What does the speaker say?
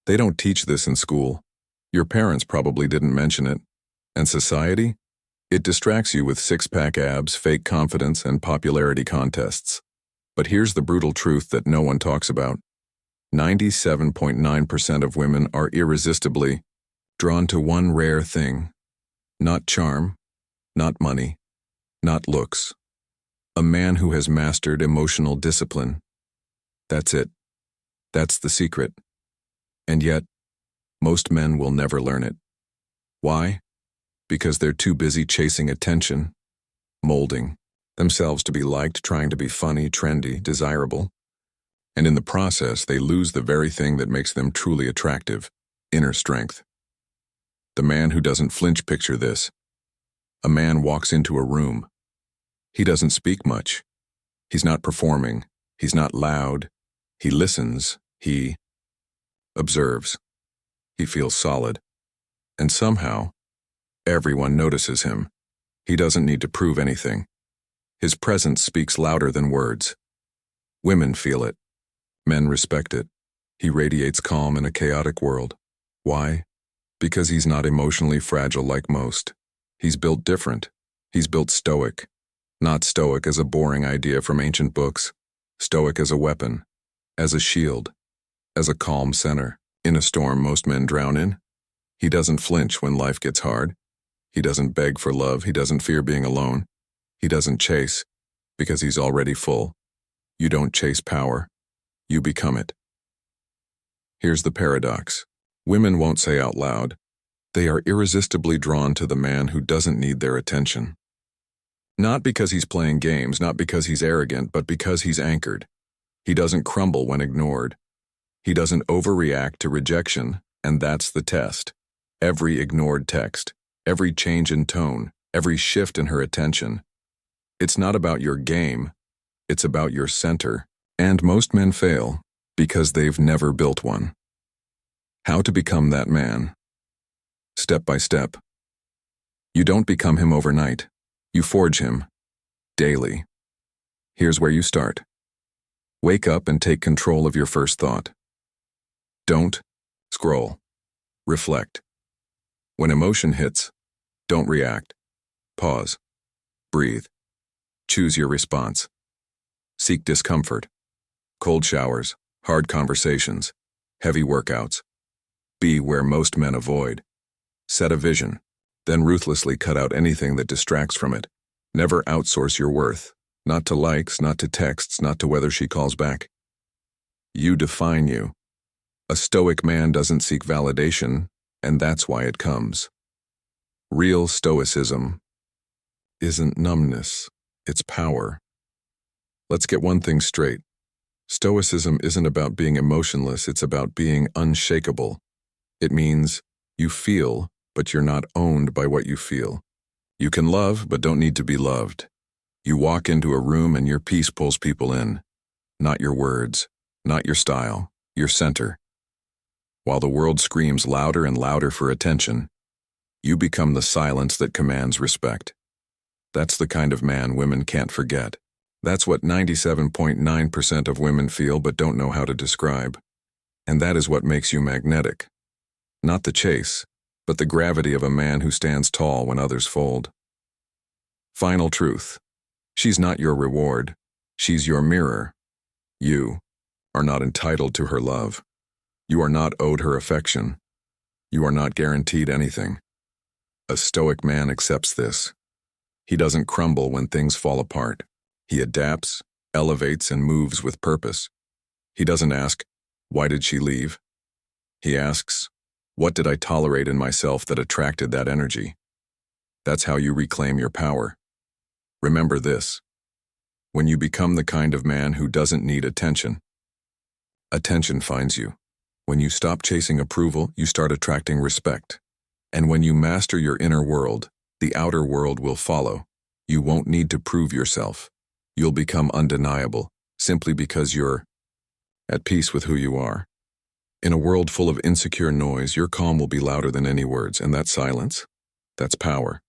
They don't teach this in school. Your parents probably didn't mention it. And society? It distracts you with six-pack abs, fake confidence, and popularity contests. But here's the brutal truth that no one talks about. 97.9% of women are irresistibly drawn to one rare thing. Not charm, not money, not looks. A man who has mastered emotional discipline. That's it. That's the secret. And yet, most men will never learn it. Why? Because they're too busy chasing attention, molding themselves to be liked, trying to be funny, trendy, desirable. And in the process, they lose the very thing that makes them truly attractive, inner strength. The man who doesn't flinch picture this. A man walks into a room. He doesn't speak much. He's not performing. He's not loud. He listens. He observes. He feels solid. And somehow, everyone notices him. He doesn't need to prove anything. His presence speaks louder than words. Women feel it. Men respect it. He radiates calm in a chaotic world. Why? Because he's not emotionally fragile like most. He's built different. He's built stoic. Not stoic as a boring idea from ancient books. Stoic as a weapon. As a shield. As a calm center. In a storm most men drown in. He doesn't flinch when life gets hard. He doesn't beg for love. He doesn't fear being alone. He doesn't chase, because he's already full. You don't chase power. You become it. Here's the paradox. Women won't say out loud. They are irresistibly drawn to the man who doesn't need their attention. Not because he's playing games, not because he's arrogant, but because he's anchored. He doesn't crumble when ignored. He doesn't overreact to rejection, and that's the test. Every ignored text, every change in tone, every shift in her attention. It's not about your game, it's about your center. And most men fail because they've never built one. How to become that man? Step by step. You don't become him overnight. You forge him daily. Here's where you start. Wake up and take control of your first thought. Don't scroll. Reflect. When emotion hits, don't react. Pause. Breathe. Choose your response. Seek discomfort. Cold showers, hard conversations, heavy workouts. Be where most men avoid. Set a vision, then ruthlessly cut out anything that distracts from it. Never outsource your worth, not to likes, not to texts, not to whether she calls back. You define you. A stoic man doesn't seek validation, and that's why it comes. Real stoicism isn't numbness, it's power. Let's get one thing straight. Stoicism isn't about being emotionless, it's about being unshakable. It means you feel, but you're not owned by what you feel. You can love, but don't need to be loved. You walk into a room and your peace pulls people in. Not your words, not your style, your center. While the world screams louder and louder for attention, you become the silence that commands respect. That's the kind of man women can't forget. That's what 97.9% of women feel but don't know how to describe. And that is what makes you magnetic. Not the chase, but the gravity of a man who stands tall when others fold. Final truth. She's not your reward. She's your mirror. You are not entitled to her love. You are not owed her affection. You are not guaranteed anything. A stoic man accepts this. He doesn't crumble when things fall apart. He adapts, elevates, and moves with purpose. He doesn't ask, why did she leave? He asks, what did I tolerate in myself that attracted that energy? That's how you reclaim your power. Remember this. When you become the kind of man who doesn't need attention, attention finds you. When you stop chasing approval, you start attracting respect. And when you master your inner world, the outer world will follow. You won't need to prove yourself. You'll become undeniable, simply because you're at peace with who you are. In a world full of insecure noise, your calm will be louder than any words, and that silence, that's power.